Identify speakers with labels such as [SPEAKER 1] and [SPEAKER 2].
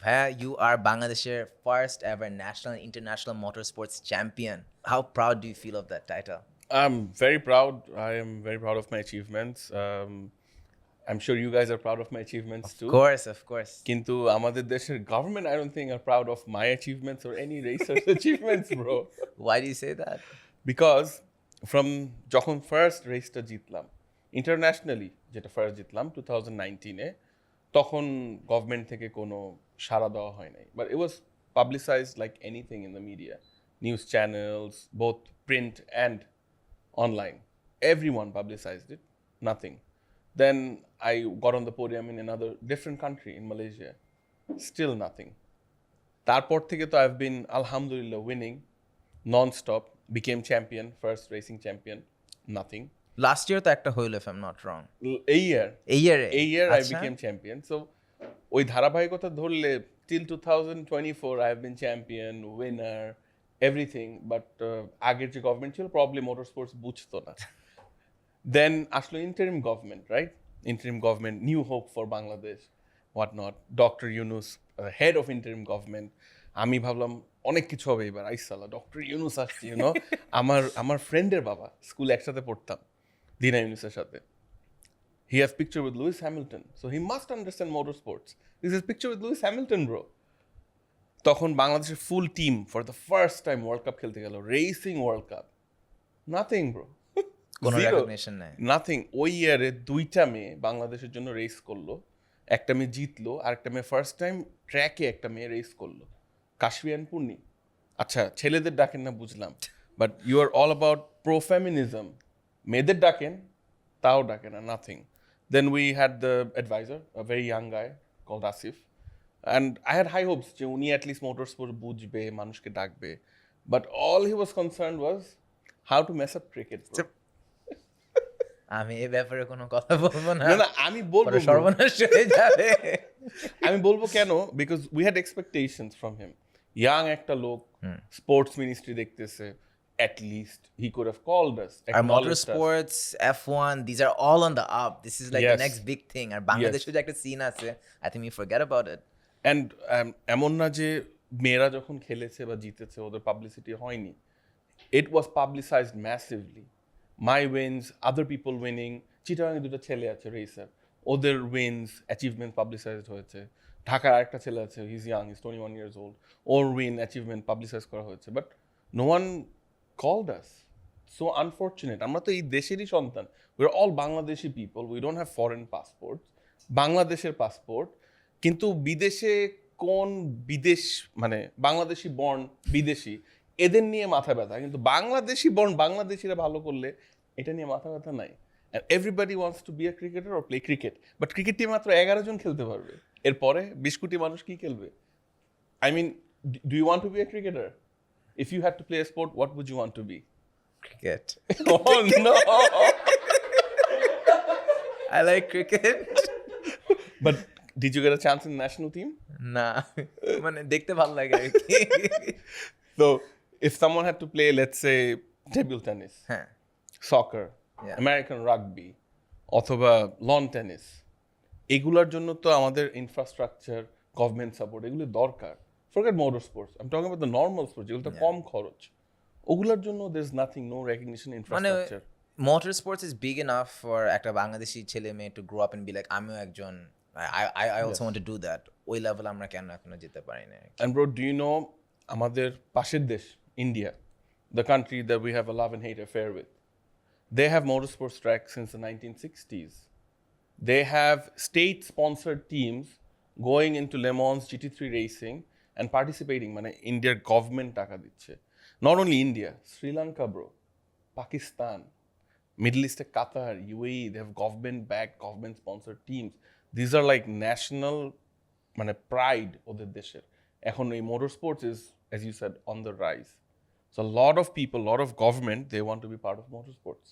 [SPEAKER 1] Bhaiya, you are Bangladesh's first ever national and international motorsports champion. How proud do you feel of that title?
[SPEAKER 2] I'm very proud. I am very proud of my achievements. I'm sure you guys are proud of my achievements too.
[SPEAKER 1] Of course.
[SPEAKER 2] কিন্তু আমাদের দেশের government, I don't think are proud of my achievements or any racer's achievements, bro.
[SPEAKER 1] Why do you say that?
[SPEAKER 2] Because from যখন first রেসটা জিতলাম internationally, যেটা first জিতলাম 2019-এ, তখন government থেকে কোনো সাড়া দেওয়া হয় নাই, but it was পাবলিসাইজড like anything in the media, news channels, both print and online. Everyone publicized it, nothing. Then I got on the podium in another different country in Malaysia, still nothing. তারপর থেকে তো I've been alhamdulillah winning non-stop, became champion, first racing champion, nothing.
[SPEAKER 1] Last year তো একটা হইল, if I'm not wrong.
[SPEAKER 2] A year I
[SPEAKER 1] আচ্ছা।
[SPEAKER 2] became champion. So ওই ধারাবাহিকতা ধরলে till 2024 I have been champion, winner, everything, but আগের যে government ছিল প্রবলি মোটরস্পোর্টস বুঝতো না। Then আসলো interim government, right? Interim government, new hope for Bangladesh, what not. Dr. Yunus, head of interim government. আমি ভাবলাম অনেক কিছু হবে এবার, আইসালা ডক্টর ইউনুস আসছে, ইউনো। আমার ফ্রেন্ডের বাবা স্কুল একসাথে পড়তাম দিনা ইউনুসের সাথে। He has picture with Lewis Hamilton, so he must understand motorsports. This is picture with Lewis Hamilton, bro. তখন বাংলাদেশের full team for the first time world cup খেলতে গেল, racing world cup, nothing bro,
[SPEAKER 1] কোনো recognition নাই,
[SPEAKER 2] nothing. ওই ইয়ারে 2টা মেয়ে বাংলাদেশের জন্য রেস করলো, একটা মেয়ে জিতলো, আর একটা মেয়ে ফার্স্ট টাইম ট্র্যাকে একটা মেয়ে রেস করলো, কাশফিয়ান পূর্ণি। আচ্ছা, ছেলেদের ডাকেন না বুঝলাম, but you are all about pro feminism, মেয়েদের ডাকেন তাও ডাকে না, nothing. Then we had the adviser, a very young guy called Asif, and I had high hopes যে উনি at least motorsport বুঝবে, মানুষকে ডাকবে, but all he was concerned was how to mess up cricket, bro.
[SPEAKER 1] আমি এই ব্যাপারে কোনো কথা বলবো না,
[SPEAKER 2] না আমি বলবো
[SPEAKER 1] পরে সর্বনাশ হয়ে যাবে।
[SPEAKER 2] আমি বলবো কেন, because we had expectations from him, young একটা লোক, স্পোর্টস মিনিস্ট্রি দেখতেছে, at least he could have called us,
[SPEAKER 1] Our
[SPEAKER 2] acknowledged us.
[SPEAKER 1] motorsports, F1, these are all on the up. This is like the
[SPEAKER 2] Yes.
[SPEAKER 1] next big thing. আর বাংলাদেশে যে একটা scene আছে, I think we forget about it.
[SPEAKER 2] And এমন না যে মেয়েরা যখন খেলেছে বা জিতেছে ওদের পাবলিসিটি হয়নি, ইট ওয়াজ পাবলিসাইজড ম্যাসিভলি। মাই উইনস, আদার পিপল উইনিং, চিটাগাংয়ে 2টা ছেলে আছে রেসার, ওদের উইনস অ্যাচিভমেন্ট পাবলিসাইজড হয়েছে। ঢাকার আরেকটা ছেলে আছে, he is young, is 21 years old, ওর উইন অ্যাচিভমেন্ট পাবলিসাইজ করা হয়েছে, but no one called us. So unfortunate, আমরা তো এই দেশেরই সন্তান, we are all Bangladeshi people, we don't have foreign passport, বাংলাদেশের পাসপোর্ট, কিন্তু বিদেশে কোন বিদেশ, মানে বাংলাদেশি বর্ণ বিদেশি, এদের নিয়ে মাথা ব্যথা, কিন্তু বাংলাদেশি বর্ণ বাংলাদেশিরা ভালো করলে এটা নিয়ে মাথা ব্যথা নাই। Everybody wants to be a cricketer or play cricket, but cricket টিমে মাত্র 11 জন খেলতে পারবে, এরপরে 20 কোটি মানুষ কি খেলবে? I mean, do you want to be a cricketer? If you had to play a sport, what would you want to be?
[SPEAKER 1] Cricket.
[SPEAKER 2] Oh no!
[SPEAKER 1] I like cricket.
[SPEAKER 2] But did you get a chance in the national team?
[SPEAKER 1] না, মানে দেখতে ভালো লাগে আর কি।
[SPEAKER 2] So, if someone had to play, let's say, table tennis,
[SPEAKER 1] হ্যাঁ,
[SPEAKER 2] soccer,
[SPEAKER 1] Yeah.
[SPEAKER 2] American rugby, অথবা lawn tennis, এগুলোর জন্য তো আমাদের ইনফ্রাস্ট্রাকচার, গভর্নমেন্ট সাপোর্ট এগুলো দরকার। Forget motor sports, I am talking about the normal sports, যেগুলো তো কম খরচ, ওগুলোর জন্য there is nothing, no recognition,
[SPEAKER 1] মানে
[SPEAKER 2] infrastructure.
[SPEAKER 1] motorsports is big enough for একটা বাংলাদেশি ছেলে মেয়ে to grow up and be like, আমিও একজন, I also want to do that. ওই লেভেল আমরা কেন এখনো যেতে পারি না?
[SPEAKER 2] And bro, do you know আমাদের পাশের দেশ India, the country that we have a love and hate affair with, they have motorsports tracks since the 1960s. They have state-sponsored teams going into Le Mans GT3 racing and participating, মানে ইন্ডিয়ার government টাকা দিচ্ছে। Not only India, Sri Lanka, bro, Pakistan, Middle East, Qatar, UAE, they have government-backed, government-sponsored teams. These are like national, মানে pride ওদের দেশের। এখন এই motorsports is, as you said, on the rise. So a lot of people, a lot of government, they want to be part of motorsports.